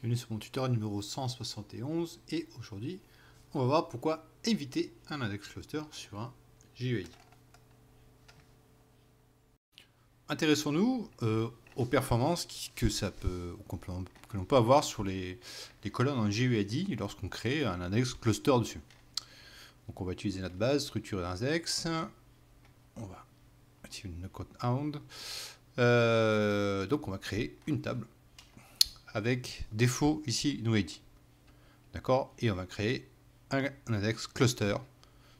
Bienvenue sur mon tutoriel numéro 171 et aujourd'hui on va voir pourquoi éviter un index cluster sur un GUID. Intéressons-nous aux performances que l'on peut avoir sur les colonnes en GUID lorsqu'on crée un index cluster dessus. Donc on va utiliser notre base, structure d'index, on va activer une code hound, donc on va créer une table avec défaut ici NoID. D'accord? Et on va créer un index cluster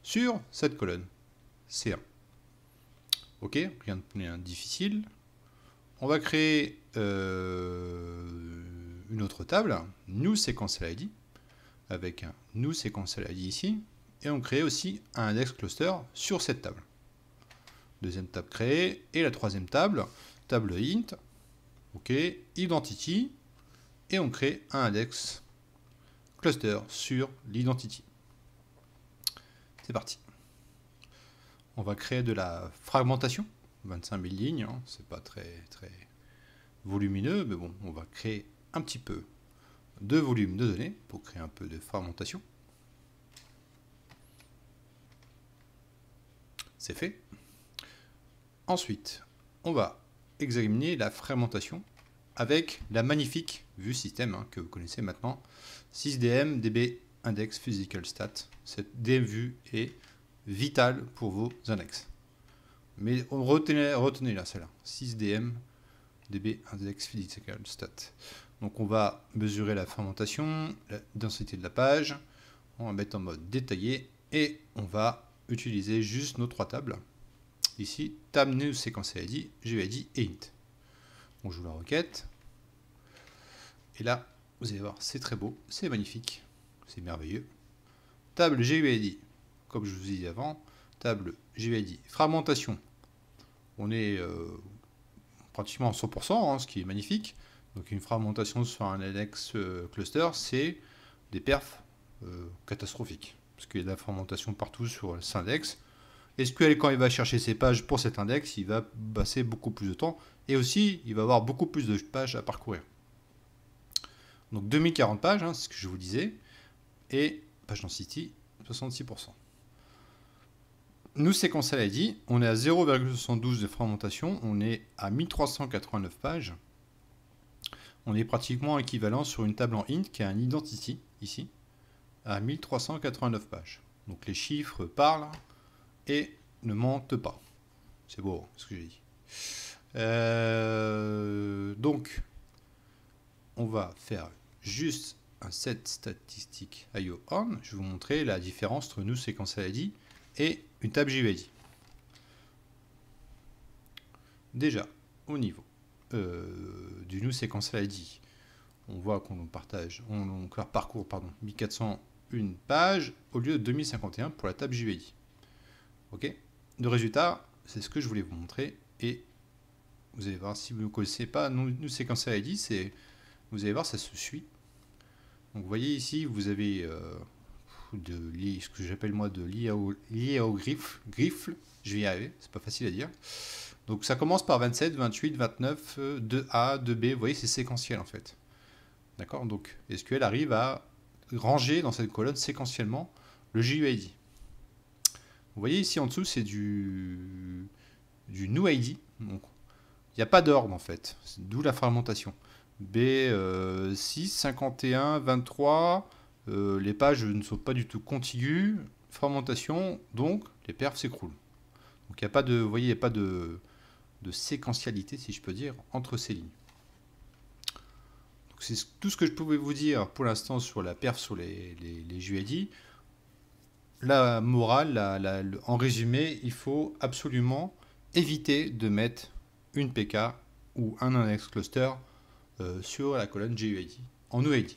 sur cette colonne C1. Ok, rien de difficile. On va créer une autre table, new sequential ID, avec un new sequential ID ici, et on crée aussi un index cluster sur cette table. Deuxième table créée, et la troisième table, table int, ok, identity, et on crée un index cluster sur l'identity. C'est parti. On va créer de la fragmentation, 25 000 lignes, hein, c'est pas très volumineux, mais bon, on va créer un petit peu de volume de données pour créer un peu de fragmentation. C'est fait. Ensuite, on va examiner la fragmentation avec la magnifique vue système que vous connaissez maintenant, 6DM DB Index Physical Stat. Cette DM vue est vitale pour vos index. Mais retenez là, celle-là, 6DM DB Index Physical Stat. Donc on va mesurer la fragmentation, la densité de la page, on va mettre en mode détaillé et on va utiliser juste nos trois tables. Ici, table new sequential ID, GUID et int. On joue la requête. Et là, vous allez voir, c'est très beau, c'est magnifique, c'est merveilleux. Table GUID, comme je vous ai dit avant, table GUID, fragmentation. On est pratiquement à 100%, hein, ce qui est magnifique. Donc une fragmentation sur un index cluster, c'est des perfs catastrophiques. Parce qu'il y a de la fragmentation partout sur cet index. SQL, quand il va chercher ses pages pour cet index, il va passer beaucoup plus de temps. Et aussi, il va avoir beaucoup plus de pages à parcourir. Donc 2040 pages, hein, c'est ce que je vous disais. Et page density, 66%. Nous, sequential ID, on est à 0,72 de fragmentation. On est à 1389 pages. On est pratiquement équivalent sur une table en int qui a un identity, ici, à 1389 pages. Donc les chiffres parlent et ne mentent pas. C'est beau ce que j'ai dit. Donc, on va faire juste un set statistique IO on. Je vais vous montrer la différence entre nous sequential ID et une table GUID. Déjà, au niveau du new sequential ID, on voit qu'on partage, on parcourt 1401 pages au lieu de 2051 pour la table GUID. Ok. Le résultat, c'est ce que je voulais vous montrer et vous allez voir, si vous ne connaissez pas new sequential ID, vous allez voir, ça se suit. Donc vous voyez ici, vous avez ce que j'appelle moi de l'IAO-grifle, je vais y arriver, c'est pas facile à dire. Donc ça commence par 27, 28, 29, 2A, 2B, vous voyez, c'est séquentiel en fait. D'accord? Donc SQL arrive à ranger dans cette colonne séquentiellement le GUID. Vous voyez ici en dessous, c'est du new ID. Donc il n'y a pas d'ordre en fait, d'où la fragmentation. B6, 51, 23, les pages ne sont pas du tout contiguës, fragmentation, donc les perfs s'écroulent. Donc il n'y a pas de, vous voyez, il n'y a pas de séquentialité, si je peux dire, entre ces lignes. C'est tout ce que je pouvais vous dire pour l'instant sur la perf sur les GUID. La morale, en résumé, il faut absolument éviter de mettre une PK ou un index cluster sur la colonne GUID en OID.